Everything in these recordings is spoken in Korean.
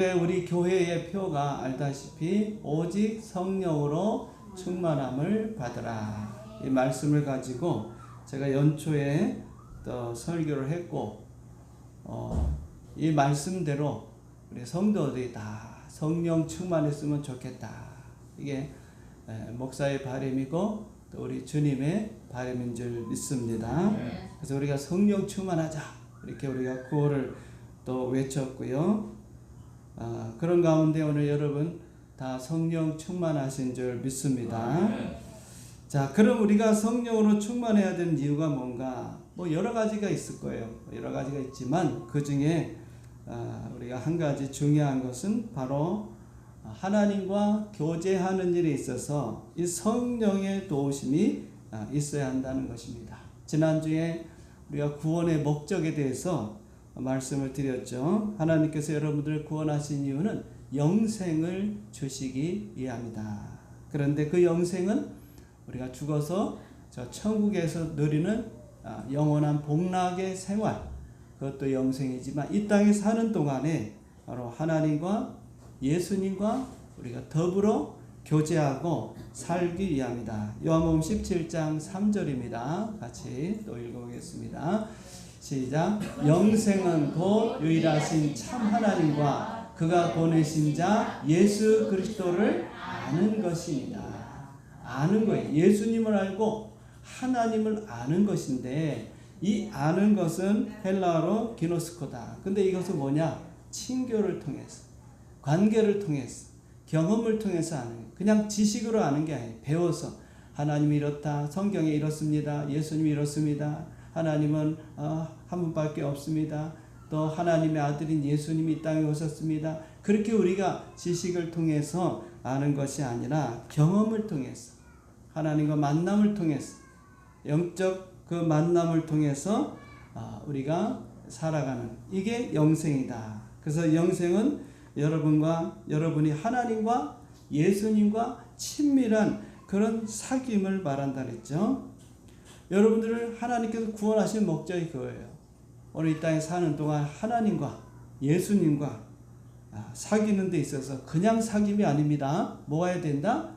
우리 교회의 표가 알다시피 오직 성령으로 충만함을 받으라. 이 말씀을 가지고 제가 연초에 또 설교를 했고, 이 말씀대로 우리 성도들이 다 성령 충만했으면 좋겠다. 이게 목사의 바람이고 또 우리 주님의 바람인 줄 믿습니다. 그래서 우리가 성령 충만하자, 이렇게 우리가 구호를 또 외쳤고요. 그런 가운데 오늘 여러분 다 성령 충만하신 줄 믿습니다. 자, 그럼 우리가 성령으로 충만해야 되는 이유가 뭔가? 뭐 여러 가지가 있을 거예요. 여러 가지가 있지만 그 중에 우리가 한 가지 중요한 것은 바로 하나님과 교제하는 일에 있어서 이 성령의 도우심이 있어야 한다는 것입니다. 지난주에 우리가 구원의 목적에 대해서 말씀을 드렸죠. 하나님께서 여러분들을 구원하신 이유는 영생을 주시기 위함이다. 그런데 그 영생은 우리가 죽어서 저 천국에서 누리는 영원한 복락의 생활, 그것도 영생이지만 이 땅에 사는 동안에 바로 하나님과 예수님과 우리가 더불어 교제하고 살기 위함이다. 요한복음 17장 3절입니다. 같이 또 읽어보겠습니다. 시작. 영생은 곧 유일하신 참 하나님과 그가 보내신 자 예수 그리스도를 아는 것입니다. 아는 거예요. 예수님을 알고 하나님을 아는 것인데, 이 아는 것은 헬라어로 기노스코다. 근데 이것은 뭐냐? 친교를 통해서, 관계를 통해서, 경험을 통해서 아는 거예요. 그냥 지식으로 아는 게 아니에요. 배워서 하나님이 이렇다, 성경에 이렇습니다, 예수님이 이렇습니다, 하나님은 한 분밖에 없습니다, 또 하나님의 아들인 예수님이 이 땅에 오셨습니다. 그렇게 우리가 지식을 통해서 아는 것이 아니라 경험을 통해서, 하나님과 만남을 통해서, 영적 그 만남을 통해서 우리가 살아가는, 이게 영생이다. 그래서 영생은 여러분이 하나님과 예수님과 친밀한 그런 사귐을 말한다 그랬죠. 여러분들을 하나님께서 구원하신 목적이 그거예요. 오늘 이 땅에 사는 동안 하나님과 예수님과 사귀는 데 있어서 그냥 사귐이 아닙니다. 뭐 해야 된다?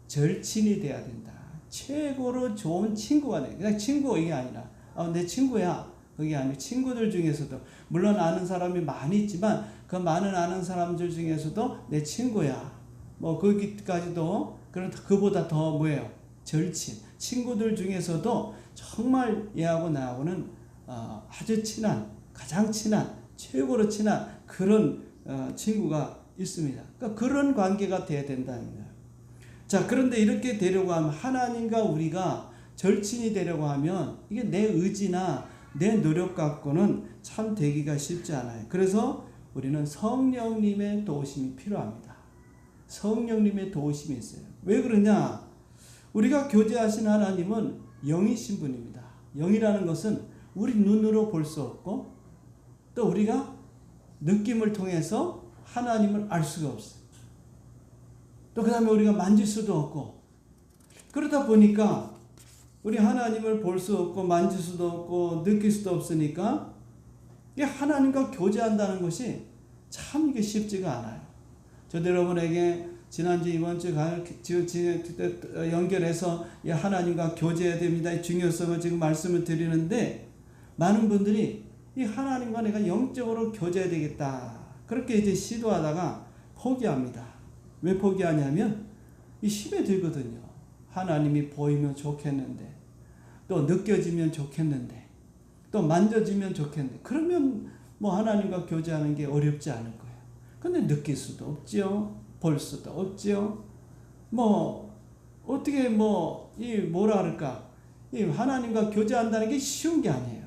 절친이 돼야 된다. 최고로 좋은 친구가 돼. 그냥 친구 이게 아니라 내 친구야, 그게 아니고 친구들 중에서도 물론 아는 사람이 많이 있지만 그 많은 아는 사람들 중에서도 내 친구야, 뭐 거기까지도, 그런데 그보다 더 뭐예요? 절친. 친구들 중에서도 정말 얘하고 나하고는 아주 친한, 가장 친한, 최고로 친한 그런 친구가 있습니다. 그러니까 그런 관계가 돼야 된다는 거예요. 자, 그런데 이렇게 되려고 하면, 하나님과 우리가 절친이 되려고 하면 이게 내 의지나 내 노력 갖고는 참 되기가 쉽지 않아요. 그래서 우리는 성령님의 도우심이 필요합니다. 성령님의 도우심이 있어요. 왜 그러냐? 우리가 교제하신 하나님은 영이신 분입니다. 영이라는 것은 우리 눈으로 볼 수 없고 또 우리가 느낌을 통해서 하나님을 알 수가 없어요. 또 그 다음에 우리가 만질 수도 없고, 그러다 보니까 우리 하나님을 볼 수 없고 만질 수도 없고 느낄 수도 없으니까 이 하나님과 교제한다는 것이 참 이게 쉽지가 않아요. 저도 여러분에게 지난주 이번주 연결해서 하나님과 교제해야 됩니다, 이 중요성을 지금 말씀을 드리는데, 많은 분들이 이 하나님과 내가 영적으로 교제해야 되겠다, 그렇게 이제 시도하다가 포기합니다. 왜 포기하냐면 이 힘에 들거든요. 하나님이 보이면 좋겠는데, 또 느껴지면 좋겠는데, 또 만져지면 좋겠는데, 그러면 뭐 하나님과 교제하는 게 어렵지 않을 거예요. 근데 느낄 수도 없지요, 볼 수도 없지요. 뭐 어떻게 뭐라 그럴까, 이 하나님과 교제한다는 게 쉬운 게 아니에요.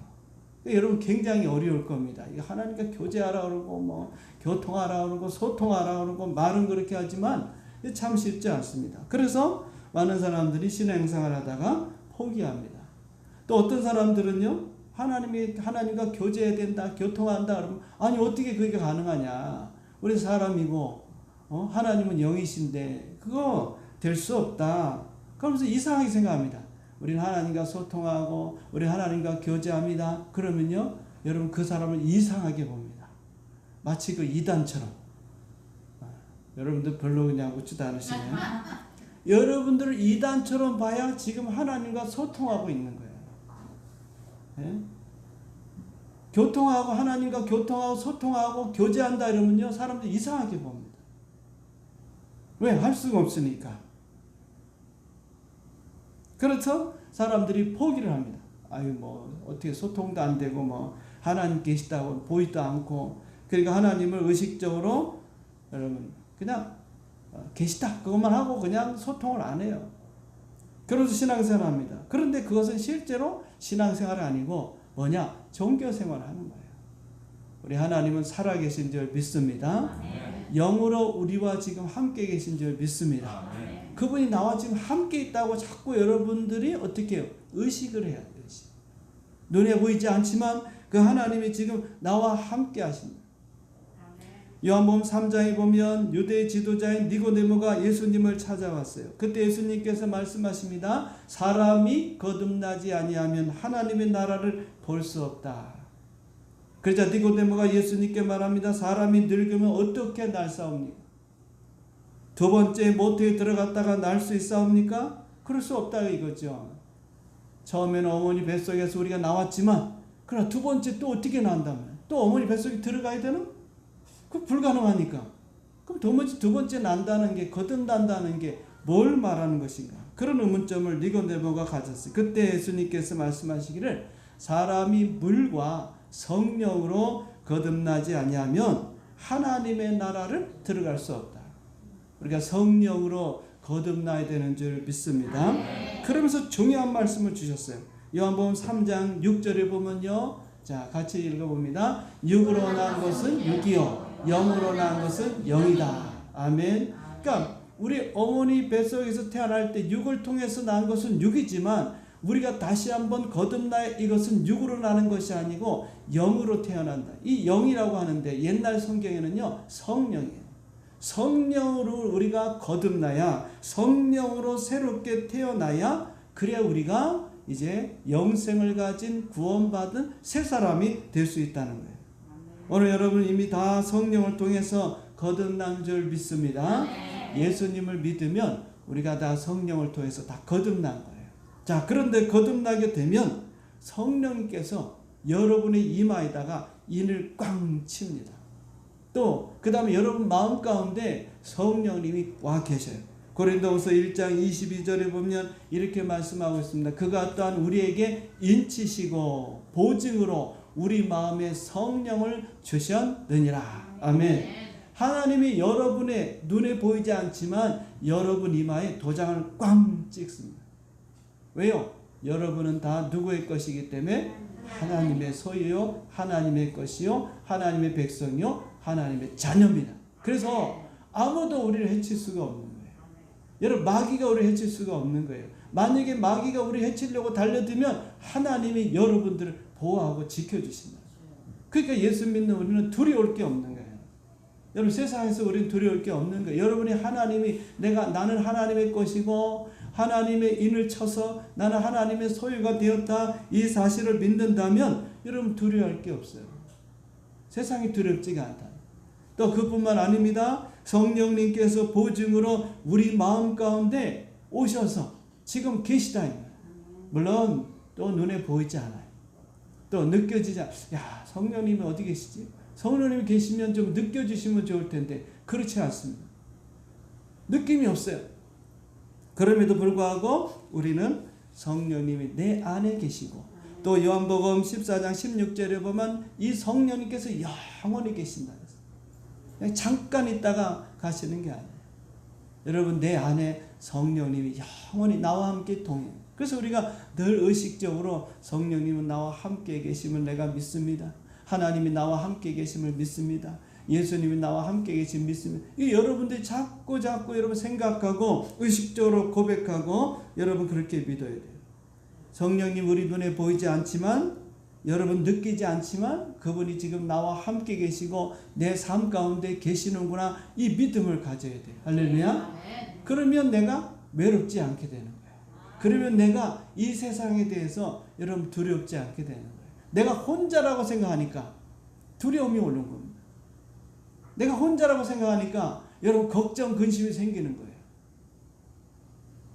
여러분 굉장히 어려울 겁니다. 하나님과 교제하라 그러고 뭐 교통하라 그러고 소통하라 그러고 말은 그렇게 하지만 참 쉽지 않습니다. 그래서 많은 사람들이 신앙생활 하다가 포기합니다. 또 어떤 사람들은요, 하나님과 교제해야 된다, 교통한다 그러면, 아니 어떻게 그게 가능하냐, 우리 사람이고 하나님은 영이신데 그거 될 수 없다, 그러면서 이상하게 생각합니다. 우리는 하나님과 소통하고 우리 하나님과 교제합니다. 그러면요, 여러분 그 사람을 이상하게 봅니다. 마치 그 이단처럼 여러분들 별로 그냥 웃지도 않으시네요. 여러분들을 이단처럼 봐야 지금 하나님과 소통하고 있는 거예요. 예? 교통하고 하나님과 교통하고 소통하고 교제한다 이러면요 사람들 이상하게 봅니다. 왜? 할 수가 없으니까. 그래서 사람들이 포기를 합니다. 아유 뭐 어떻게 소통도 안 되고 뭐 하나님 계시다고 보이도 않고 그러니까 하나님을 의식적으로 여러분 그냥 계시다 그것만 하고 그냥 소통을 안 해요. 그래서 신앙생활을 합니다. 그런데 그것은 실제로 신앙생활이 아니고 뭐냐? 종교생활을 하는 거예요. 우리 하나님은 살아계신 줄 믿습니다. 영으로 우리와 지금 함께 계신 줄 믿습니다. 그분이 나와 지금 함께 있다고 자꾸 여러분들이 어떻게 해요? 의식을 해야 돼요. 의식. 눈에 보이지 않지만 그 하나님이 지금 나와 함께 하십니다. 요한복음 3장에 보면 유대 지도자인 니고데모가 예수님을 찾아왔어요. 그때 예수님께서 말씀하십니다. 사람이 거듭나지 아니하면 하나님의 나라를 볼 수 없다. 그러자 니고데모가 예수님께 말합니다. 사람이 늙으면 어떻게 날사옵니까? 두 번째 모태에 들어갔다가 날 수 있사옵니까? 그럴 수 없다 이거죠. 처음에는 어머니 뱃속에서 우리가 나왔지만 그러나 두 번째 또 어떻게 난다면 또 어머니 뱃속에 들어가야 되나? 그 불가능하니까. 그럼 두 번째 난다는 게 거듭난다는 게 뭘 말하는 것인가? 그런 의문점을 니고데모가 가졌어요. 그때 예수님께서 말씀하시기를 사람이 물과 성령으로 거듭나지 아니하면 하나님의 나라를 들어갈 수 없다. 우리가 성령으로 거듭나야 되는 줄 믿습니다. 그러면서 중요한 말씀을 주셨어요. 요한복음 3장 6절에 보면요. 자, 같이 읽어봅니다. 육으로 난 것은 육이요 영으로 난 것은 영이다. 아멘. 그러니까 우리 어머니 뱃속에서 태어날 때 육을 통해서 난 것은 육이지만 우리가 다시 한번 거듭나 이것은 육으로 나는 것이 아니고 영으로 태어난다. 이 영이라고 하는데 옛날 성경에는요 성령이에요. 성령으로 우리가 거듭나야 성령으로 새롭게 태어나야 그래야 우리가 이제 영생을 가진 구원받은 새 사람이 될 수 있다는 거예요. 오늘 여러분 이미 다 성령을 통해서 거듭난 줄 믿습니다. 예수님을 믿으면 우리가 다 성령을 통해서 다 거듭난 거예요. 자, 그런데 거듭나게 되면 성령님께서 여러분의 이마에다가 인을 꽝 칩니다. 또 그 다음에 여러분 마음 가운데 성령님이 와 계셔요. 고린도후서 1장 22절에 보면 이렇게 말씀하고 있습니다. 그가 또한 우리에게 인치시고 보증으로 우리 마음에 성령을 주셨느니라. 아멘. 하나님이 여러분의 눈에 보이지 않지만 여러분 이마에 도장을 꽝 찍습니다. 왜요? 여러분은 다 누구의 것이기 때문에 하나님의 소유요 하나님의 것이요 하나님의 백성이요 하나님의 자녀입니다. 그래서 아무도 우리를 해칠 수가 없는 거예요. 여러분 마귀가 우리를 해칠 수가 없는 거예요. 만약에 마귀가 우리를 해치려고 달려들면 하나님이 여러분들을 보호하고 지켜주신다. 그러니까 예수 믿는 우리는 두려울 게 없는 거예요. 여러분 세상에서 우리는 두려울 게 없는 거예요. 여러분이 하나님이 나는 하나님의 것이고 하나님의 인을 쳐서 나는 하나님의 소유가 되었다 이 사실을 믿는다면 여러분 두려워할 게 없어요. 세상이 두렵지가 않다. 또 그뿐만 아닙니다. 성령님께서 보증으로 우리 마음 가운데 오셔서 지금 계시다. 물론 또 눈에 보이지 않아요. 또 느껴지지 않아요. 야, 성령님이 어디 계시지? 성령님이 계시면 좀 느껴주시면 좋을 텐데 그렇지 않습니다. 느낌이 없어요. 그럼에도 불구하고 우리는 성령님이 내 안에 계시고 또 요한복음 14장 16절에 보면 이 성령님께서 영원히 계신다. 그냥 잠깐 있다가 가시는 게 아니에요. 여러분 내 안에 성령님이 영원히 나와 함께 동행. 그래서 우리가 늘 의식적으로 성령님은 나와 함께 계심을 내가 믿습니다. 하나님이 나와 함께 계심을 믿습니다. 예수님이 나와 함께 계심을 믿습니다. 이 여러분들이 자꾸 여러분 생각하고 의식적으로 고백하고 여러분 그렇게 믿어야 돼요. 성령님 우리 눈에 보이지 않지만 여러분 느끼지 않지만 그분이 지금 나와 함께 계시고 내 삶 가운데 계시는구나 이 믿음을 가져야 돼요. 할렐루야. 그러면 내가 외롭지 않게 되는 거예요. 그러면 내가 이 세상에 대해서 여러분 두렵지 않게 되는 거예요. 내가 혼자라고 생각하니까 두려움이 오는 겁니다. 내가 혼자라고 생각하니까 여러분 걱정, 근심이 생기는 거예요.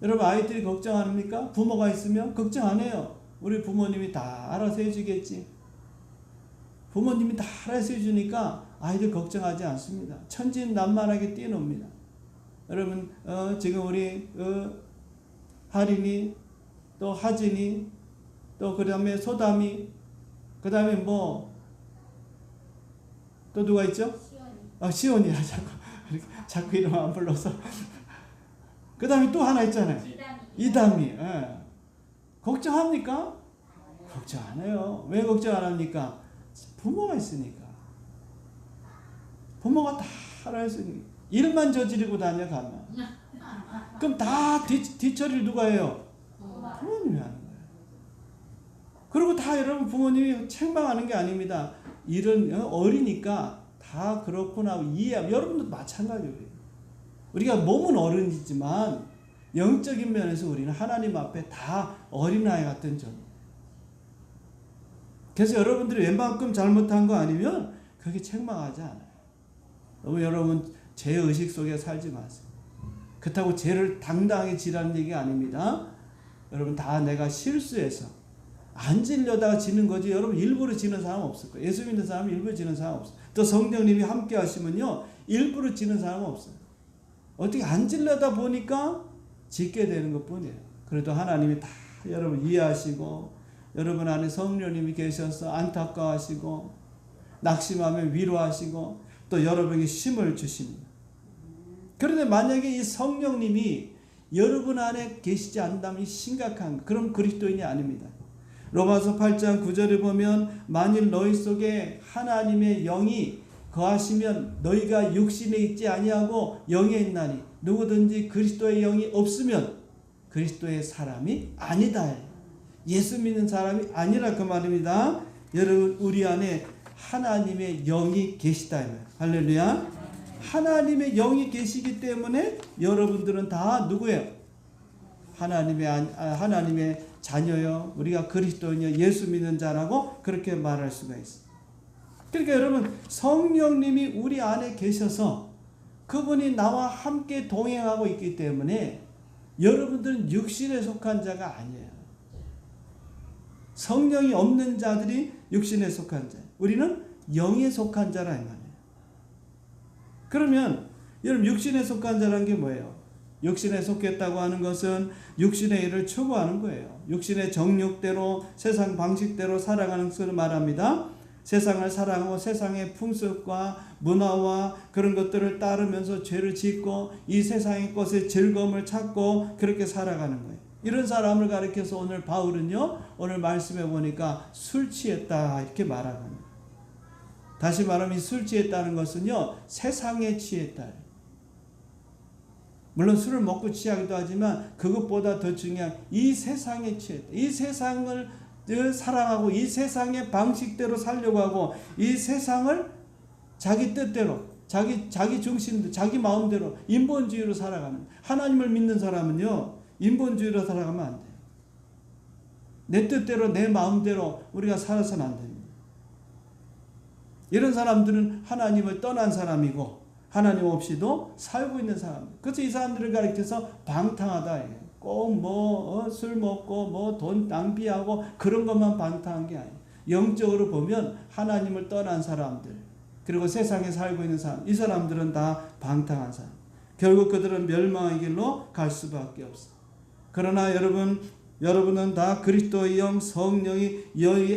여러분 아이들이 걱정 안 합니까? 부모가 있으면 걱정 안 해요. 우리 부모님이 다 알아서 해주겠지. 부모님이 다 알아서 해주니까 아이들 걱정하지 않습니다. 천진난만하게 뛰어놉니다. 여러분 지금 우리 하린이 또 하진이 또 그 다음에 소담이 그 다음에 뭐 또 누가 있죠? 시온이야. 자꾸 이름 안 불러서. 그 다음에 또 하나 있잖아요. 이담이. 예. 걱정합니까? 걱정 안 해요. 왜 걱정 안 합니까? 부모가 있으니까. 부모가 다 알아서니까. 일만 저지르고 다녀 가면. 그럼 다 뒤처리를 누가 해요? 부모님이 하는 거예요. 그리고 다 여러분 부모님이 책망하는 게 아닙니다. 일은 어리니까 다 그렇구나 이해하면 여러분도 마찬가지예요. 우리가 몸은 어른이지만 영적인 면에서 우리는 하나님 앞에 다 어린아이 같은 존재. 그래서 여러분들이 웬만큼 잘못한 거 아니면 그게 책망하지 않아요. 너무 여러분 죄의식 속에 살지 마세요. 그렇다고 죄를 당당하게 지라는 얘기 아닙니다. 여러분 다 내가 실수해서 안 지려다가 지는 거지. 여러분 일부러 지는 사람 없을 거예요. 예수 믿는 사람 일부러 지는 사람 없어요. 또 성령님이 함께 하시면요 일부러 지는 사람 없어요. 어떻게 안 지려다 보니까 짓게 되는 것뿐이에요. 그래도 하나님이 다 여러분 이해하시고 여러분 안에 성령님이 계셔서 안타까워하시고 낙심하면 위로하시고 또 여러분에게 힘을 주십니다. 그런데 만약에 이 성령님이 여러분 안에 계시지 않다면 심각한 그런 그리스도인이 아닙니다. 로마서 8장 9절에 보면 만일 너희 속에 하나님의 영이 거하시면 너희가 육신에 있지 아니하고 영에 있나니 누구든지 그리스도의 영이 없으면 그리스도의 사람이 아니다. 예수 믿는 사람이 아니라 그 말입니다. 여러분 우리 안에 하나님의 영이 계시다. 할렐루야. 하나님의 영이 계시기 때문에 여러분들은 다 누구예요? 하나님의 자녀요. 우리가 그리스도인이요. 예수 믿는 자라고 그렇게 말할 수가 있어요. 그러니까 여러분 성령님이 우리 안에 계셔서 그분이 나와 함께 동행하고 있기 때문에 여러분들은 육신에 속한 자가 아니에요. 성령이 없는 자들이 육신에 속한 자. 우리는 영에 속한 자라 이 말이에요. 그러면 여러분 육신에 속한 자란 게 뭐예요? 육신에 속했다고 하는 것은 육신의 일을 추구하는 거예요. 육신의 정욕대로 세상 방식대로 살아가는 것을 말합니다. 세상을 사랑하고 세상의 풍습과 문화와 그런 것들을 따르면서 죄를 짓고 이 세상의 것에 즐거움을 찾고 그렇게 살아가는 거예요. 이런 사람을 가리켜서 오늘 바울은요 오늘 말씀해 보니까 술 취했다 이렇게 말하거든요. 다시 말하면 술 취했다는 것은요 세상에 취했다. 물론 술을 먹고 취하기도 하지만 그것보다 더 중요한 이 세상에 취했다. 이 세상을 사랑하고 이 세상의 방식대로 살려고 하고 이 세상을 자기 뜻대로 자기 중심대로 자기 마음대로 인본주의로 살아가는 하나님을 믿는 사람은요 인본주의로 살아가면 안 돼요. 내 뜻대로 내 마음대로 우리가 살아서는 안 됩니다. 이런 사람들은 하나님을 떠난 사람이고 하나님 없이도 살고 있는 사람. 그래서 이 사람들을 가리켜서 방탕하다. 꼭 술 먹고 돈 낭비하고 그런 것만 방탕한 게 아니에요. 영적으로 보면 하나님을 떠난 사람들 그리고 세상에 살고 있는 사람 이 사람들은 다 방탕한 사람. 결국 그들은 멸망의 길로 갈 수밖에 없어요. 그러나 여러분은 다 그리스도의 영 성령이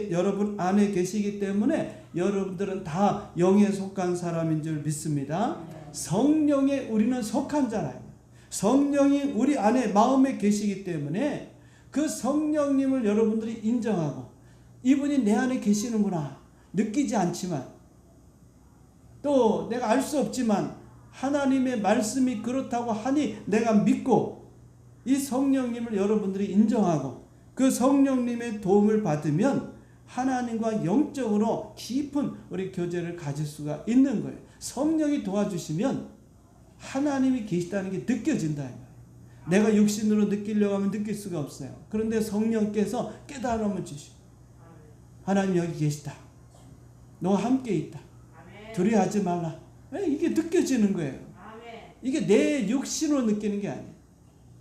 여러분 안에 계시기 때문에 여러분들은 다 영에 속한 사람인 줄 믿습니다. 성령에 우리는 속한 자라요. 성령이 우리 안에 마음에 계시기 때문에 그 성령님을 여러분들이 인정하고 이분이 내 안에 계시는구나 느끼지 않지만 또 내가 알 수 없지만 하나님의 말씀이 그렇다고 하니 내가 믿고 이 성령님을 여러분들이 인정하고 그 성령님의 도움을 받으면 하나님과 영적으로 깊은 우리 교제를 가질 수가 있는 거예요. 성령이 도와주시면 하나님이 계시다는 게 느껴진다. 내가 육신으로 느끼려고 하면 느낄 수가 없어요. 그런데 성령께서 깨달음을 주시고 하나님 여기 계시다. 너와 함께 있다. 두려워하지 말라. 이게 느껴지는 거예요. 이게 내 육신으로 느끼는 게 아니에요.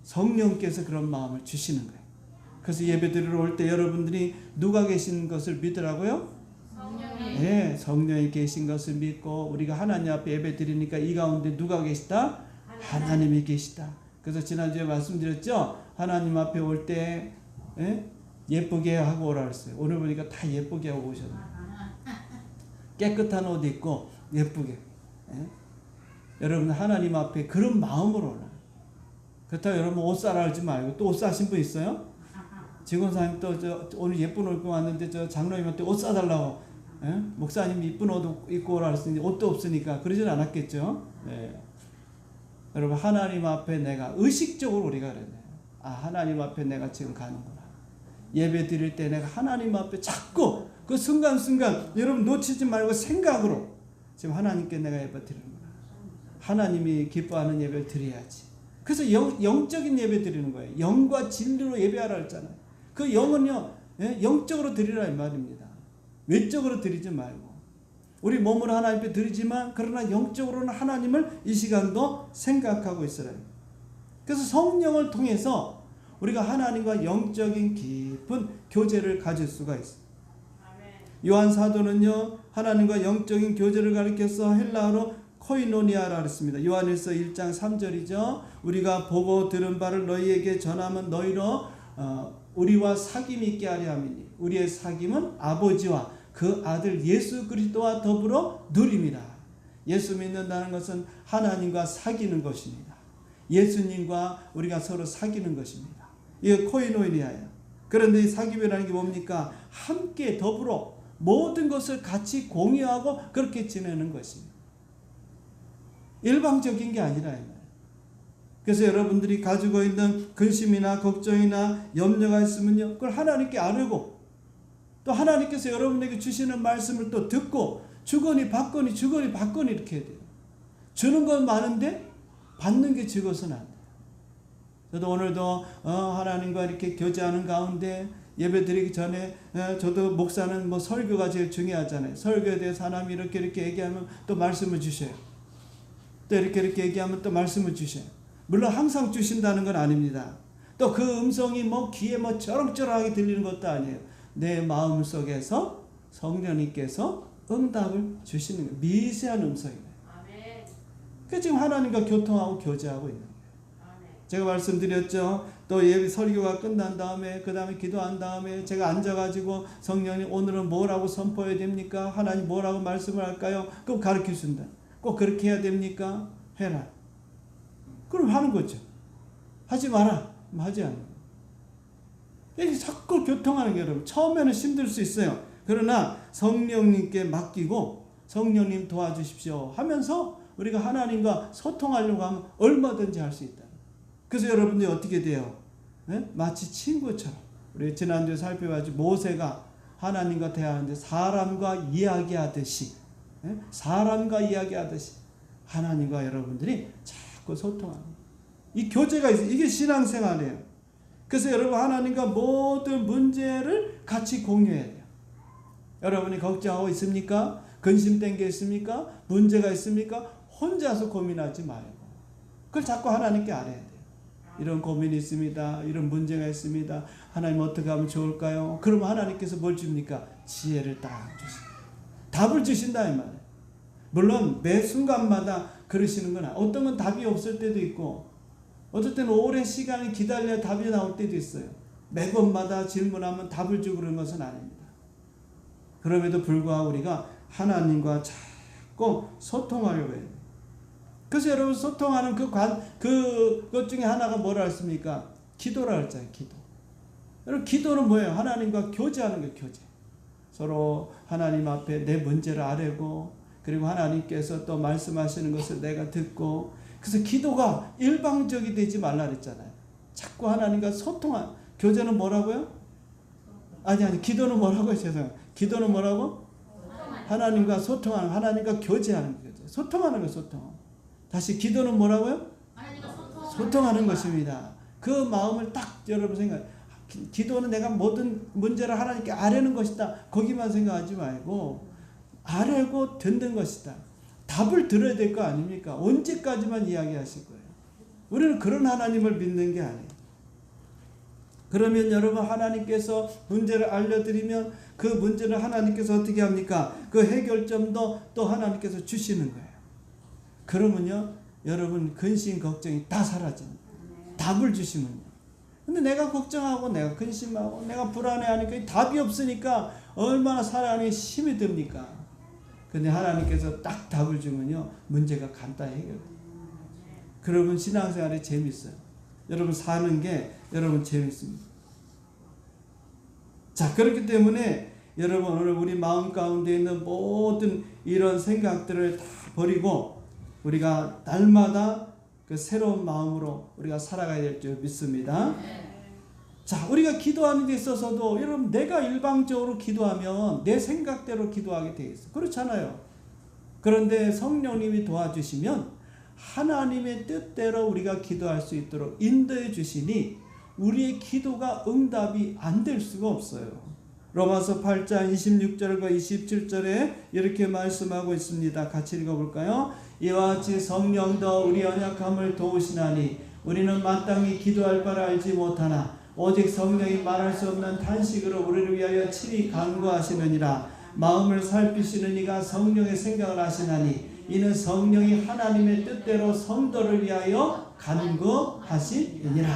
성령께서 그런 마음을 주시는 거예요. 그래서 예배 드리러 올 때 여러분들이 누가 계신 것을 믿으라고요? 성령이. 네, 성령이 계신 것을 믿고 우리가 하나님 앞에 예배 드리니까 이 가운데 누가 계시다? 하나님이 계시다. 그래서 지난주에 말씀드렸죠? 하나님 앞에 올 때 예쁘게 하고 오라 그랬어요. 오늘 보니까 다 예쁘게 하고 오셨네요. 깨끗한 옷 입고 예쁘게. 여러분 하나님 앞에 그런 마음으로 오라. 그렇다고 여러분 옷 사라 하지 말고 또 옷 사신 분 있어요? 직원사님 또 오늘 예쁜 옷 입고 왔는데 저 장로님한테 옷 사달라고 목사님 이쁜 옷 입고 오라 그랬으니 옷도 없으니까 그러진 않았겠죠? 네. 여러분 하나님 앞에 내가 의식적으로 우리가 그래요. 하나님 앞에 내가 지금 가는구나. 예배 드릴 때 내가 하나님 앞에 자꾸 그 순간순간 여러분 놓치지 말고 생각으로 지금 하나님께 내가 예배 드리는구나. 하나님이 기뻐하는 예배를 드려야지. 그래서 영적인 예배 드리는 거예요. 영과 진리로 예배하라 했잖아요. 그 영은요, 영적으로 드리라 이 말입니다. 외적으로 드리지 말고. 우리 몸으로 하나님 앞에 드리지만 그러나 영적으로는 하나님을 이 시간도 생각하고 있어야 해요. 그래서 성령을 통해서 우리가 하나님과 영적인 깊은 교제를 가질 수가 있어요. 요한 사도는요, 하나님과 영적인 교제를 가리켜서 헬라어로 코이노니아라 했습니다. 요한일서 1장 3절이죠. 우리가 보고 들은 바를 너희에게 전하면 너희로 우리와 사귐이 있게 하려 함이니 우리의 사귐은 아버지와 그 아들 예수 그리스도와 더불어 누림이라. 예수 믿는다는 것은 하나님과 사귀는 것입니다. 예수님과 우리가 서로 사귀는 것입니다. 이게 코이노니아예요. 그런데 이 사귐이라는 게 뭡니까? 함께 더불어 모든 것을 같이 공유하고 그렇게 지내는 것입니다. 일방적인 게 아니라. 그래서 여러분들이 가지고 있는 근심이나 걱정이나 염려가 있으면요, 그걸 하나님께 아뢰고 또 하나님께서 여러분에게 주시는 말씀을 또 듣고 주거니 받거니 주거니 받거니 이렇게 해야 돼요. 주는 건 많은데 받는 게 적어서는 안 돼요. 저도 오늘도 하나님과 이렇게 교제하는 가운데 예배 드리기 전에 저도 목사는 뭐 설교가 제일 중요하잖아요. 설교에 대해서 하나님이 이렇게 얘기하면 또 말씀을 주셔요. 또 이렇게 얘기하면 또 말씀을 주셔요. 물론 항상 주신다는 건 아닙니다. 또 그 음성이 뭐 귀에 뭐 쩌렁쩌렁하게 들리는 것도 아니에요. 내 마음 속에서 성령님께서 응답을 주시는 거예요. 미세한 음성이에요. 그 지금 하나님과 교통하고 교제하고 있는 거예요. 제가 말씀드렸죠. 또 예배 설교가 끝난 다음에 그 다음에 기도한 다음에 제가 앉아가지고 성령님 오늘은 뭐라고 선포해야 됩니까? 하나님 뭐라고 말씀을 할까요? 그럼 가르쳐 준다. 꼭 그렇게 해야 됩니까? 해라. 그럼 하는 거죠. 하지 마라. 하지 않는 거예요. 이렇게 자꾸 교통하는 게 여러분 처음에는 힘들 수 있어요. 그러나 성령님께 맡기고 성령님 도와주십시오 하면서 우리가 하나님과 소통하려고 하면 얼마든지 할 수 있다. 그래서 여러분들이 어떻게 돼요? 마치 친구처럼. 우리 지난주에 살펴봤지 모세가 하나님과 대화하는데 사람과 이야기하듯이 하나님과 여러분들이 자꾸 소통하는 이 교제가 있어요. 이게 신앙생활이에요. 그래서 여러분 하나님과 모든 문제를 같이 공유해야 돼요. 여러분이 걱정하고 있습니까? 근심된 게 있습니까? 문제가 있습니까? 혼자서 고민하지 말고 그걸 자꾸 하나님께 알아야 돼요. 이런 고민이 있습니다. 이런 문제가 있습니다. 하나님 어떻게 하면 좋을까요? 그러면 하나님께서 뭘 줍니까? 지혜를 딱 주십니다. 답을 주신다 이 말이에요. 물론 매 순간마다 그러시는 건 어떤 건 답이 없을 때도 있고 어떨 때는 오랜 시간을 기다려야 답이 나올 때도 있어요. 매번마다 질문하면 답을 주고 그런 것은 아닙니다. 그럼에도 불구하고 우리가 하나님과 자꾸 소통하려고 해요. 그래서 여러분 소통하는 그것 중에 하나가 뭐라 했습니까? 기도라 했잖아요. 기도. 여러분 기도는 뭐예요? 하나님과 교제하는 거예요. 교제. 서로 하나님 앞에 내 문제를 아뢰고 그리고 하나님께서 또 말씀하시는 것을 내가 듣고 그래서 기도가 일방적이 되지 말라 그랬잖아요. 자꾸 하나님과 소통한 교제는 뭐라고요? 아니 기도는 뭐라고요? 죄송해요. 기도는 뭐라고? 하나님과 소통하는 하나님과 교제하는 거죠. 소통하는 거 소통. 다시 기도는 뭐라고요? 소통하는 것입니다. 그 마음을 딱 여러분 생각해요. 기도는 내가 모든 문제를 하나님께 아뢰는 것이다. 거기만 생각하지 말고 아뢰고 듣는 것이다. 답을 들어야 될 거 아닙니까? 언제까지만 이야기하실 거예요? 우리는 그런 하나님을 믿는 게 아니에요. 그러면 여러분, 하나님께서 문제를 알려드리면 그 문제를 하나님께서 어떻게 합니까? 그 해결점도 또 하나님께서 주시는 거예요. 그러면요, 여러분 근심 걱정이 다 사라집니다. 답을 주시면요. 근데 내가 걱정하고 내가 근심하고 내가 불안해하니까 답이 없으니까 얼마나 살아가는 힘이 듭니까? 근데 하나님께서 딱 답을 주면요, 문제가 간단히 해결돼요. 그러면 신앙생활이 재밌어요. 여러분 사는 게 여러분 재밌습니다. 자, 그렇기 때문에 여러분 오늘 우리 마음 가운데 있는 모든 이런 생각들을 다 버리고 우리가 날마다 그 새로운 마음으로 우리가 살아가야 될 줄 믿습니다. 자, 우리가 기도하는 데 있어서도 여러분 내가 일방적으로 기도하면 내 생각대로 기도하게 돼 있어. 그렇잖아요. 그런데 성령님이 도와주시면 하나님의 뜻대로 우리가 기도할 수 있도록 인도해 주시니 우리의 기도가 응답이 안 될 수가 없어요. 로마서 8장 26절과 27절에 이렇게 말씀하고 있습니다. 같이 읽어볼까요? 이와 같이 성령도 우리 연약함을 도우시나니 우리는 마땅히 기도할 바를 알지 못하나 오직 성령이 말할 수 없는 탄식으로 우리를 위하여 친히 간구하시느니라. 마음을 살피시는 이가 성령의 생각을 하시나니 이는 성령이 하나님의 뜻대로 성도를 위하여 간구하시느니라.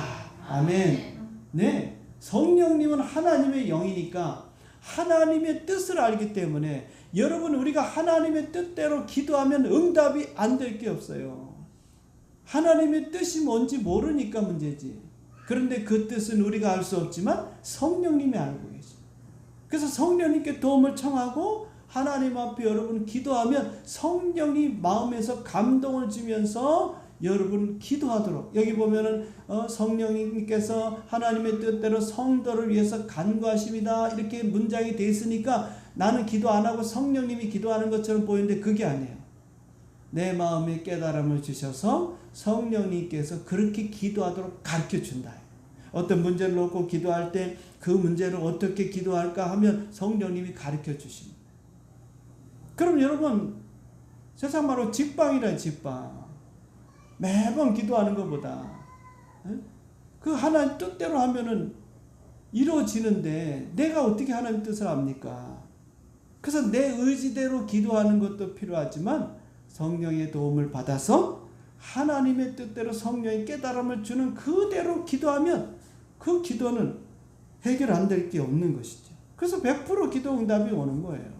아멘. 네, 성령님은 하나님의 영이니까 하나님의 뜻을 알기 때문에 여러분, 우리가 하나님의 뜻대로 기도하면 응답이 안 될 게 없어요. 하나님의 뜻이 뭔지 모르니까 문제지. 그런데 그 뜻은 우리가 알 수 없지만 성령님이 알고 계십니다. 그래서 성령님께 도움을 청하고 하나님 앞에 여러분 기도하면 성령이 마음에서 감동을 주면서 여러분 기도하도록, 여기 보면은 성령님께서 하나님의 뜻대로 성도를 위해서 간구하십니다 이렇게 문장이 돼 있으니까 나는 기도 안 하고 성령님이 기도하는 것처럼 보이는데 그게 아니에요. 내 마음에 깨달음을 주셔서 성령님께서 그렇게 기도하도록 가르쳐 준다. 어떤 문제를 놓고 기도할 때 그 문제를 어떻게 기도할까 하면 성령님이 가르쳐 주십니다. 그럼 여러분, 세상 말로 직방이란 직방. 매번 기도하는 것보다 그 하나님 뜻대로 하면은 이루어지는데 내가 어떻게 하나님 뜻을 압니까? 그래서 내 의지대로 기도하는 것도 필요하지만 성령의 도움을 받아서 하나님의 뜻대로 성령의 깨달음을 주는 그대로 기도하면 그 기도는 해결 안 될 게 없는 것이죠. 그래서 100% 기도 응답이 오는 거예요.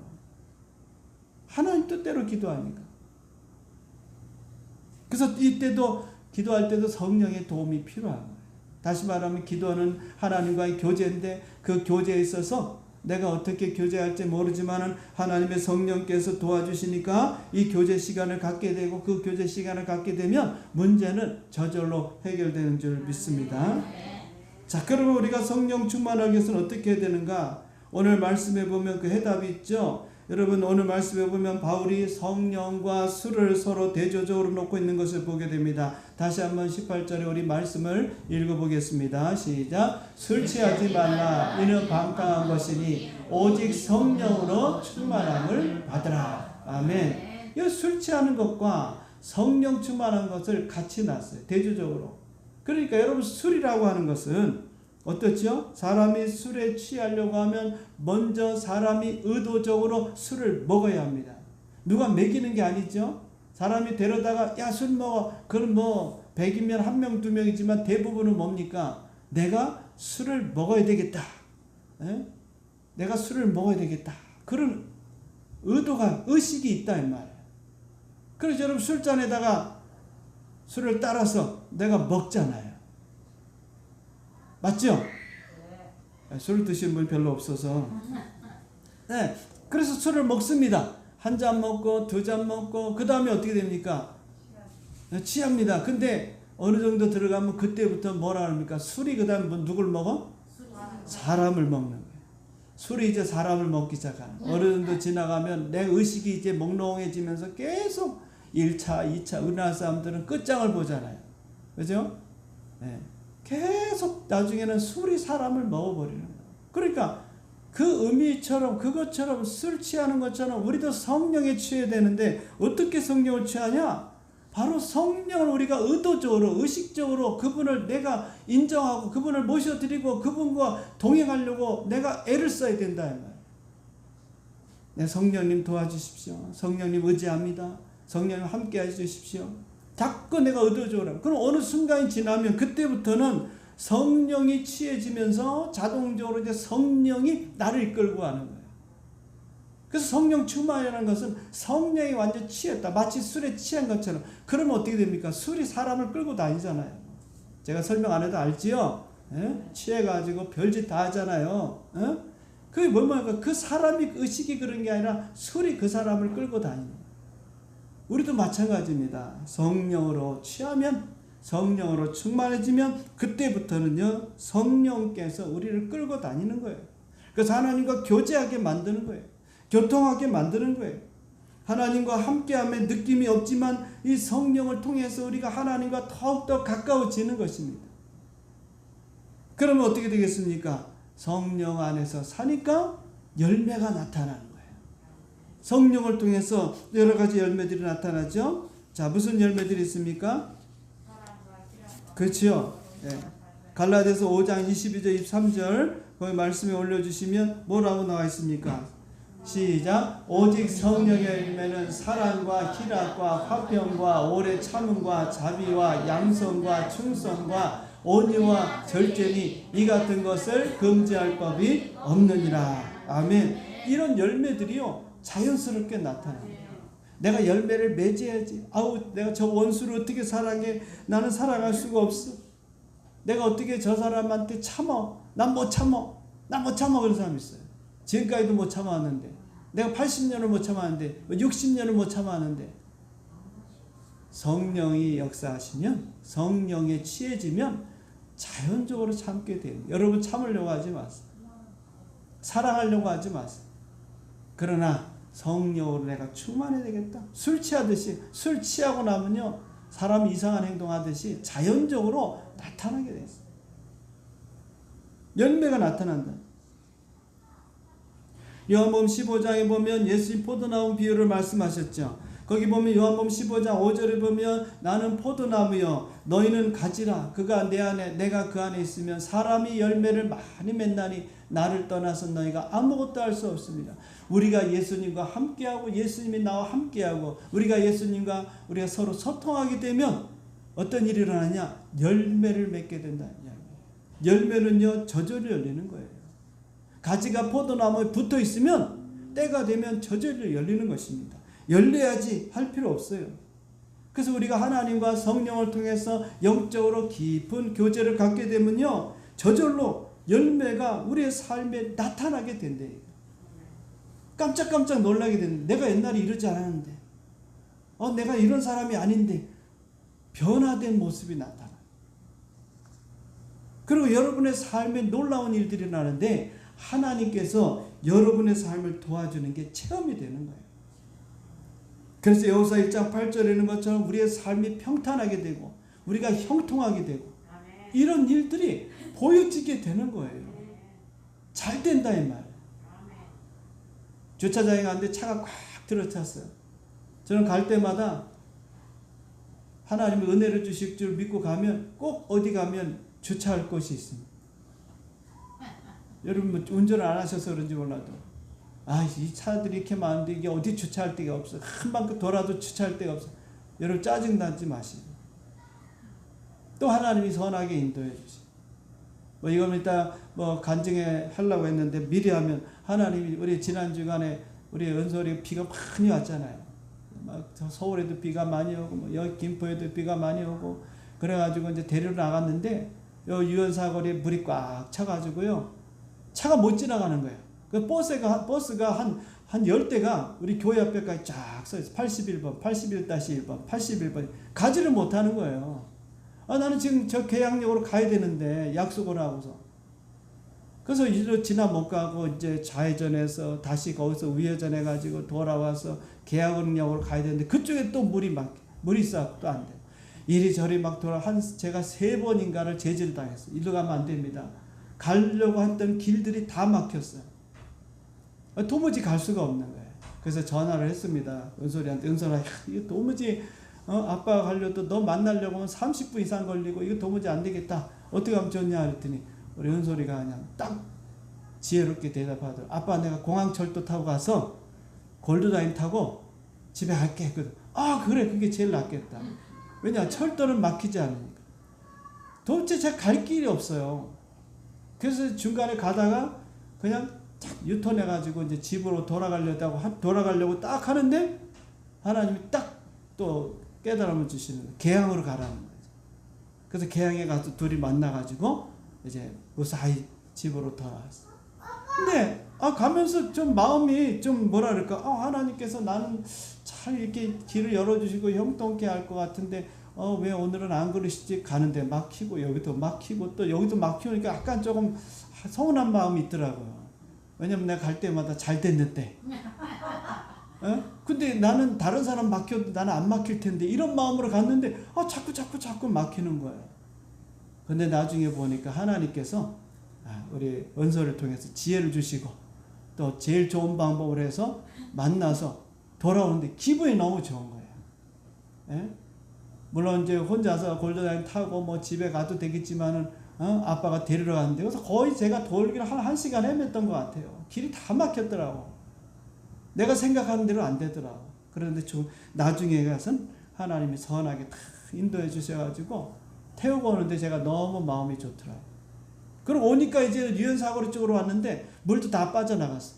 하나님 뜻대로 기도하니까. 그래서 이때도 기도할 때도 성령의 도움이 필요한 거예요. 다시 말하면 기도는 하나님과의 교제인데 그 교제에 있어서 내가 어떻게 교제할지 모르지만 하나님의 성령께서 도와주시니까 이 교제 시간을 갖게 되고 그 교제 시간을 갖게 되면 문제는 저절로 해결되는 줄 믿습니다. 자, 그러면 우리가 성령 충만하기 위해서는 어떻게 해야 되는가? 오늘 말씀에 보면 그 해답이 있죠. 여러분, 오늘 말씀에 보면 바울이 성령과 술을 서로 대조적으로 놓고 있는 것을 보게 됩니다. 다시 한번 18절에 우리 말씀을 읽어보겠습니다. 시작. 술 취하지 말라. 이는 방탕한 것이니 오직 성령으로 충만함을 받으라. 아멘. 이 술 취하는 것과 성령 충만한 것을 같이 놨어요. 대조적으로. 그러니까 여러분, 술이라고 하는 것은 어떻죠? 사람이 술에 취하려고 하면 먼저 사람이 의도적으로 술을 먹어야 합니다. 누가 먹이는 게 아니죠. 사람이 데려다가 야, 술 먹어. 그럼 뭐 100이면 1명 2명이지만 대부분은 뭡니까? 내가 술을 먹어야 되겠다. 에? 내가 술을 먹어야 되겠다. 그런 의도가, 의식이 있다 이 말이에요. 그래서 여러분, 술잔에다가 술을 따라서 내가 먹잖아요. 맞죠? 술 드시는 분 별로 없어서. 네, 그래서 술을 먹습니다. 한 잔 먹고 2잔 먹고 그 다음에 어떻게 됩니까? 취합니다. 근데 어느 정도 들어가면 그때부터 뭐라 합니까? 술이 그 다음 누굴 먹어? 사람을 먹는 거예요. 술이 이제 사람을 먹기 시작하는 거예요. 어느 정도 지나가면 내 의식이 이제 몽롱해지면서 계속 1차, 2차, 우리나라 사람들은 끝장을 보잖아요. 그죠? 네. 계속 나중에는 술이 사람을 먹어버리는 거예요. 그러니까 그 의미처럼 그것처럼 술 취하는 것처럼 우리도 성령에 취해야 되는데 어떻게 성령을 취하냐? 바로 성령을 우리가 의도적으로 의식적으로 그분을 내가 인정하고 그분을 모셔드리고 그분과 동행하려고 내가 애를 써야 된다 이 말이에요. 네, 성령님 도와주십시오. 성령님 의지합니다. 성령님 함께 해주십시오. 자꾸 내가 의도적으로. 그럼 어느 순간이 지나면 그때부터는 성령이 취해지면서 자동적으로 이제 성령이 나를 이끌고 가는 거예요. 그래서 성령 충만이라는 것은 성령이 완전 취했다. 마치 술에 취한 것처럼. 그러면 어떻게 됩니까? 술이 사람을 끌고 다니잖아요. 제가 설명 안 해도 알지요? 예? 취해가지고 별짓 다 하잖아요. 예? 그게 뭐냐면 그 사람이 의식이 그런 게 아니라 술이 그 사람을 끌고 다니는 거예요. 우리도 마찬가지입니다. 성령으로 취하면 성령으로 충만해지면 그때부터는요 성령께서 우리를 끌고 다니는 거예요. 그래서 하나님과 교제하게 만드는 거예요. 교통하게 만드는 거예요. 하나님과 함께함의 느낌이 없지만 이 성령을 통해서 우리가 하나님과 더욱더 가까워지는 것입니다. 그러면 어떻게 되겠습니까? 성령 안에서 사니까 열매가 나타나는 거예요. 성령을 통해서 여러 가지 열매들이 나타나죠. 자, 무슨 열매들이 있습니까? 그렇죠. 네. 갈라디아서 5장 22절 23절 거기 말씀에 올려주시면 뭐라고 나와 있습니까? 시작. 오직 성령의 열매는 사랑과 희락과 화평과 오래 참음과 자비와 양성과 충성과 온유와 절제니 이 같은 것을 금지할 법이 없느니라. 아멘. 이런 열매들이요 자연스럽게 나타납니다. 내가 열매를 맺어야지. 아우 내가 저 원수를 어떻게 사랑해. 나는 사랑할 수가 없어. 내가 어떻게 저 사람한테 참어. 난 못 참어. 난 못 참어. 그런 사람이 있어요. 지금까지도 못 참아왔는데 내가 80년을 못 참아왔는데 60년을 못 참아왔는데 성령이 역사하시면 성령에 취해지면 자연적으로 참게 돼요. 여러분 참으려고 하지 마세요. 사랑하려고 하지 마세요. 그러나 성령으로 내가 충만해야 되겠다. 술 취하듯이 술 취하고 나면요 사람이 이상한 행동하듯이 자연적으로 나타나게 돼 있어요. 열매가 나타난다. 요한복음 15장에 보면 예수님 포도나무 비유를 말씀하셨죠. 거기 보면 요한복음 15장 5절에 보면 나는 포도나무여 너희는 가지라. 그가 내 안에 내가 그 안에 있으면 사람이 열매를 많이 맺나니 나를 떠나서 너희가 아무것도 할 수 없습니다. 우리가 예수님과 함께하고 예수님이 나와 함께하고 우리가 예수님과 우리가 서로 소통하게 되면 어떤 일이 일어나냐? 열매를 맺게 된다. 열매는요 저절로 열리는 거예요. 가지가 포도나무에 붙어 있으면 때가 되면 저절로 열리는 것입니다. 열려야지 할 필요 없어요. 그래서 우리가 하나님과 성령을 통해서 영적으로 깊은 교제를 갖게 되면요 저절로 열매가 우리의 삶에 나타나게 된대요. 깜짝깜짝 놀라게 되는데 내가 옛날에 이러지 않았는데 내가 이런 사람이 아닌데 변화된 모습이 나타나요. 그리고 여러분의 삶에 놀라운 일들이 나는데 하나님께서 여러분의 삶을 도와주는 게 체험이 되는 거예요. 그래서 여호수아 1장 8절에 있는 것처럼 우리의 삶이 평탄하게 되고 우리가 형통하게 되고 이런 일들이 보여지게 되는 거예요. 잘 된다 이 말. 주차장에 갔는데 차가 꽉 들어찼어요. 저는 갈 때마다 하나님의 은혜를 주실 줄 믿고 가면 꼭 어디 가면 주차할 곳이 있습니다. 여러분 뭐 운전을 안 하셔서 그런지 몰라도 이 차들이 이렇게 많은데 이게 어디 주차할 데가 없어. 한 바퀴 돌아도 주차할 데가 없어. 여러분 짜증나지 마시고 또 하나님이 선하게 인도해 주시고 이건 이따 간증해 하려고 했는데 미리 하면 하나님이 우리 지난 주간에 우리 은솔이 비가 많이 왔잖아요. 막 서울에도 비가 많이 오고 여기 김포에도 비가 많이 오고 그래가지고 이제 데리러 나갔는데 유연사거리에 물이 꽉 차가지고요 차가 못 지나가는 거예요. 그 버스가 한 10대가 우리 교회 앞에까지 쫙 서 있어요. 81번, 81-1번, 81번 가지를 못하는 거예요. 나는 지금 저 계양역으로 가야 되는데 약속을 하고서 그래서 이리로 지나 못 가고 이제 좌회전해서 다시 거기서 우회전해 가지고 돌아와서 계양역으로 가야 되는데 그쪽에 또 물이 쌓고 또 안 돼. 이리저리 막 제가 3번인가를 제지를 당했어요. 이리로 가면 안 됩니다. 가려고 했던 길들이 다 막혔어요. 도무지 갈 수가 없는 거예요. 그래서 전화를 했습니다. 은솔이한테. 은솔아, 이거 도무지 아빠가 가려도 너 만나려고 하면 30분 이상 걸리고 이거 도무지 안 되겠다. 어떻게 하면 좋냐 그랬더니 우리 은솔이가 그냥 딱 지혜롭게 대답하더라고요. 아빠, 내가 공항철도 타고 가서 골드라인 타고 집에 갈게 했거든. 아, 그래, 그게 제일 낫겠다. 왜냐, 철도는 막히지 않으니까. 도대체 제가 갈 길이 없어요. 그래서 중간에 가다가 그냥 탁 유턴해가지고 이제 집으로 돌아가려고 딱 하는데 하나님이 딱 또 깨달음을 주시는 거예요. 개항으로 가라는 거죠. 그래서 개항에 가서 둘이 만나가지고 이제 무사히 집으로 돌아왔어요. 근데 가면서 좀 마음이 좀 뭐라 그럴까, 하나님께서 나는 잘 이렇게 길을 열어주시고 형통케 할 것 같은데 왜 오늘은 안 그러시지? 가는데 막히고 여기도 막히고 또 여기도 막히니까 약간 조금 서운한 마음이 있더라고요. 왜냐면 내가 갈 때마다 잘 됐는데 근데 나는 다른 사람 막혀도 나는 안 막힐 텐데 이런 마음으로 갔는데 자꾸 막히는 거예요. 근데 나중에 보니까 하나님께서 우리 은솔을 통해서 지혜를 주시고 또 제일 좋은 방법을 해서 만나서 돌아오는데 기분이 너무 좋은 거예요. 예? 물론 이제 혼자서 골드라인 타고 뭐 집에 가도 되겠지만은 아빠가 데리러 갔는데 그래서 거의 제가 돌기를 한 1시간 헤맸던 것 같아요. 길이 다 막혔더라고. 내가 생각하는 대로 안 되더라고. 그런데 나중에 가서는 하나님이 선하게 다 인도해 주셔가지고 태우고 오는데 제가 너무 마음이 좋더라고. 그리고 오니까 이제 유연사거리 쪽으로 왔는데 물도 다 빠져나갔어.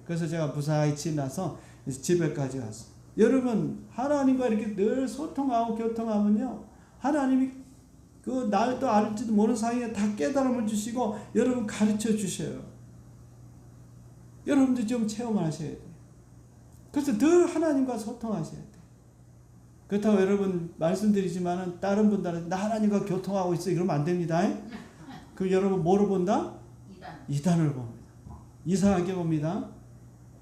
그래서 제가 무사히 지나서 집에까지 갔어. 여러분, 하나님과 이렇게 늘 소통하고 교통하면요, 하나님이 그 날도 알지도 모르는 사이에 다 깨달음을 주시고 여러분 가르쳐 주셔요. 여러분들 좀 체험하셔야 돼요. 그래서 늘 하나님과 소통하셔야 돼요. 그렇다고 여러분 말씀드리지만은 다른 분들은 나 하나님과 교통하고 있어 이러면 안 됩니다. 그 여러분 뭐로 본다? 이단을 봅니다. 이상하게 봅니다.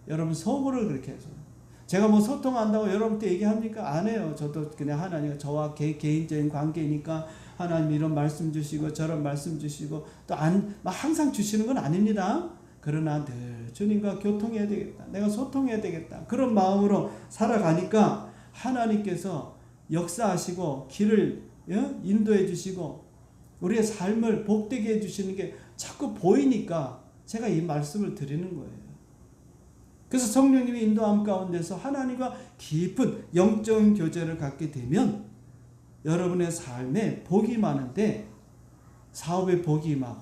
여러분 소문을 그렇게 해서 제가 뭐 소통한다고 여러분한테 얘기합니까? 안 해요. 저도 그냥 하나님과 저와 개인적인 관계니까 하나님 이런 말씀 주시고 저런 말씀 주시고 또 항상 주시는 건 아닙니다. 그러나 늘 주님과 교통해야 되겠다. 내가 소통해야 되겠다. 그런 마음으로 살아가니까 하나님께서 역사하시고 길을 인도해 주시고 우리의 삶을 복되게 해주시는 게 자꾸 보이니까 제가 이 말씀을 드리는 거예요. 그래서 성령님의 인도함 가운데서 하나님과 깊은 영적인 교제를 갖게 되면 여러분의 삶에 복이 많은데 사업에 복이 임하고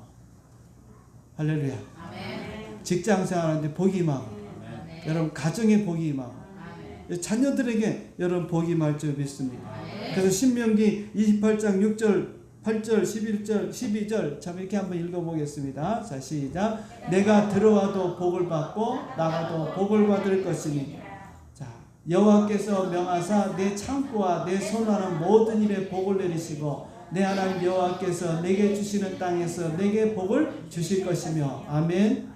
할렐루야. 아멘. 직장 생활하는데 복이 임하고 아멘. 여러분 가정에 복이 임하고 아멘. 자녀들에게 여러분 복이 임할 줄 믿습니다. 아멘. 그래서 신명기 28장 6절 8절, 11절, 12절 참 이렇게 한번 읽어보겠습니다. 자, 시작. 내가 들어와도 복을 받고 나가도 복을 받을 것이니 자, 여호와께서 명하사 내 창고와 내 손하는 모든 일에 복을 내리시고 내 하나님 여호와께서 내게 주시는 땅에서 내게 복을 주실 것이며 아멘.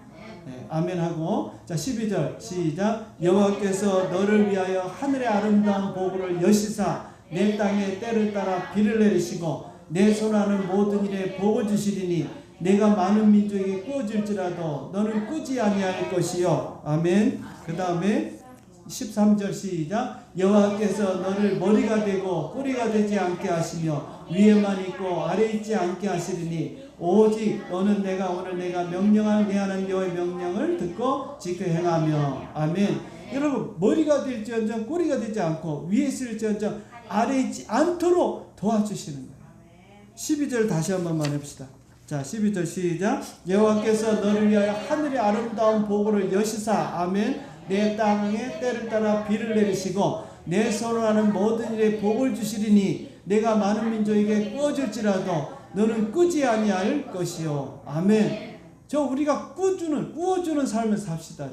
네, 아멘 하고 자 12절 시작. 여호와께서 너를 위하여 하늘의 아름다운 복을 여시사 내 땅에 때를 따라 비를 내리시고 내 손하는 모든 일에 복을 주시리니 내가 많은 민족에게 꾸어질지라도 너는 꾸지 아니할 것이요. 아멘. 그 다음에 13절 시작. 여호와께서 너를 머리가 되고 뿌리가 되지 않게 하시며 위에만 있고 아래 있지 않게 하시리니 오직 너는 오늘 내가 명령한 내 하나님 여호와의 명령을 듣고 지켜 행하며 아멘. 여러분 머리가 될지언정 꼬리가 되지 않고 위에 있을지언정 아래 있지 않도록 도와주시는 거예요. 12절 다시 한 번만 해봅시다. 자 12절 시작. 여호와께서 너를 위하여 하늘의 아름다운 복을 여시사 아멘. 내 땅에 때를 따라 비를 내리시고 내 손으로 하는 모든 일에 복을 주시리니 내가 많은 민족에게 꾸어질지라도 너는 꾸지 아니할 것이요. 아멘. 저 우리가 꾸어주는 삶을 삽시다.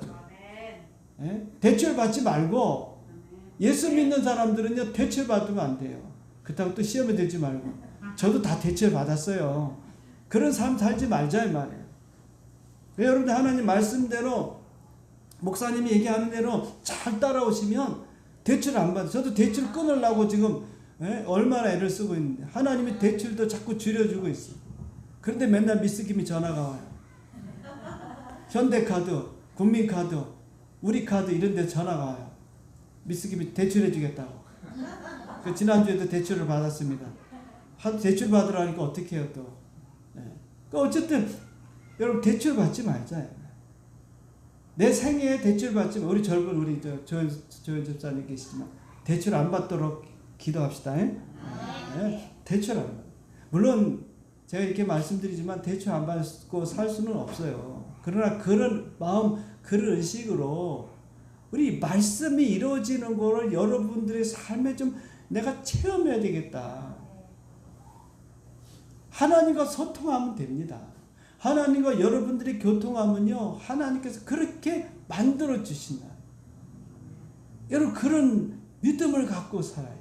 예? 대출 받지 말고 예수 믿는 사람들은요 대출 받으면 안 돼요. 그렇다고 또 시험에 들지 말고. 저도 다 대출 받았어요. 그런 삶 살지 말자 이 말이에요. 여러분들 하나님 말씀대로 목사님이 얘기하는 대로 잘 따라오시면 대출 안 받아요. 저도 대출 끊으려고 지금 얼마나 애를 쓰고 있는데 하나님이 대출도 자꾸 줄여주고 있어요. 그런데 맨날 미스김이 전화가 와요. 현대카드 국민카드, 우리카드 이런 데 전화가 와요. 미쓰기 대출해 주겠다고. 그 지난주에도 대출을 받았습니다. 대출 받으라니까 어떻게 해요 또. 네. 그러니까 어쨌든 여러분 대출 받지 말자. 내 생애에 대출 받지 마. 우리 젊은 우리 조연 집사님 계시지만 대출 안 받도록 기도합시다. 네? 대출 안 받. 물론 제가 이렇게 말씀드리지만 대출 안 받고 살 수는 없어요. 그러나 그런 마음, 그런 의식으로 우리 말씀이 이루어지는 거를 여러분들의 삶에 좀 내가 체험해야 되겠다. 하나님과 소통하면 됩니다. 하나님과 여러분들이 교통하면요, 하나님께서 그렇게 만들어 주신다. 여러분 그런 믿음을 갖고 살아야 돼.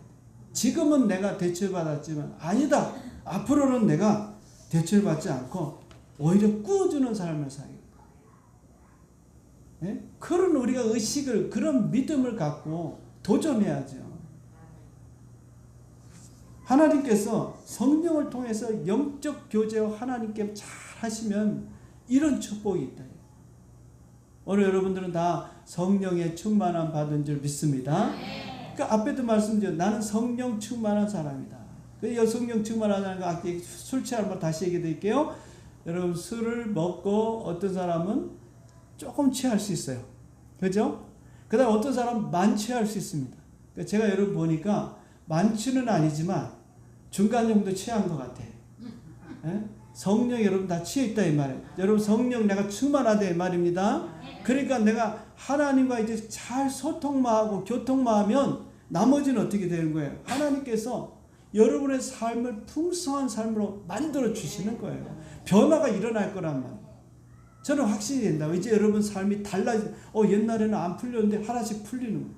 지금은 내가 대출 받았지만 아니다. 앞으로는 내가 대출 받지 않고 오히려 꾸어주는 삶을 살겠다. 예? 그런 우리가 의식을, 그런 믿음을 갖고 도전해야죠. 하나님께서 성령을 통해서 영적 교제와 하나님께 잘 하시면 이런 축복이 있다. 오늘 여러분들은 다 성령의 충만함 받은 줄 믿습니다. 그 앞에도 말씀드렸죠. 나는 성령 충만한 사람이다. 그 성령 충만하다는 거 술 취하는 거 다시 얘기해 드릴게요. 여러분 술을 먹고 어떤 사람은 조금 취할 수 있어요. 그죠? 그 다음 어떤 사람은 만취할 수 있습니다. 제가 여러분 보니까 만취는 아니지만 중간 정도 취한 것 같아요. 예? 성령 여러분 다 취해 있다 이 말이에요. 여러분 성령 내가 충만하다 이 말입니다. 그러니까 내가 하나님과 이제 잘 소통만 하고 교통만 하면 나머지는 어떻게 되는 거예요? 하나님께서 여러분의 삶을 풍성한 삶으로 만들어 주시는 거예요. 변화가 일어날 거란 말이에요. 저는 확신이 된다. 이제 여러분 삶이 달라지. 옛날에는 안 풀렸는데 하나씩 풀리는 거예요.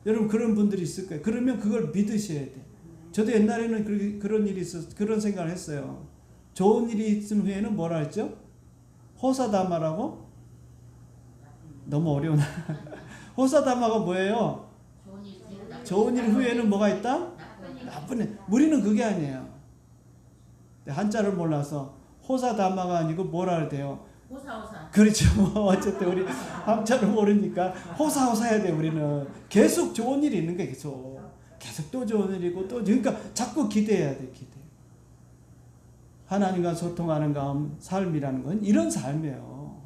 여러분 그런 분들이 있을 거예요. 그러면 그걸 믿으셔야 돼. 저도 옛날에는 그런 일이 있었, 그런 생각을 했어요. 좋은 일이 있은 후에는 뭐라 했죠? 호사다마라고? 너무 어려운. 호사다마가 뭐예요? 좋은 일 후에는 뭐가 있다? 나쁜 일. 우리는 그게 아니에요. 한자를 몰라서 호사다마가 아니고 뭐라 해야 돼요? 호사호사. 그렇죠. 어쨌든 우리 한자를 모르니까 호사호사 해야 돼. 우리는 계속 좋은 일이 있는 거야. 계속 또 좋은 일이고 또 그러니까 자꾸 기대해야 돼. 기대. 하나님과 소통하는 삶이라는 건 이런 삶이에요.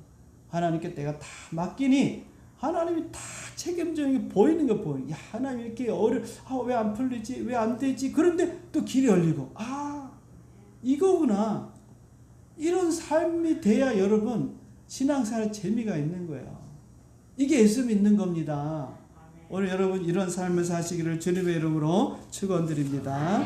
하나님께 내가 다 맡기니 하나님이 다 책임져는 게 보이는 거 보여. 야, 하나님 이렇게 왜 안 풀리지? 왜 안 되지? 그런데 또 길이 열리고. 이거구나. 이런 삶이 돼야 여러분 신앙생활 재미가 있는 거예요. 이게 예수 믿는 겁니다. 오늘 여러분 이런 삶을 사시기를 주님의 이름으로 축원드립니다.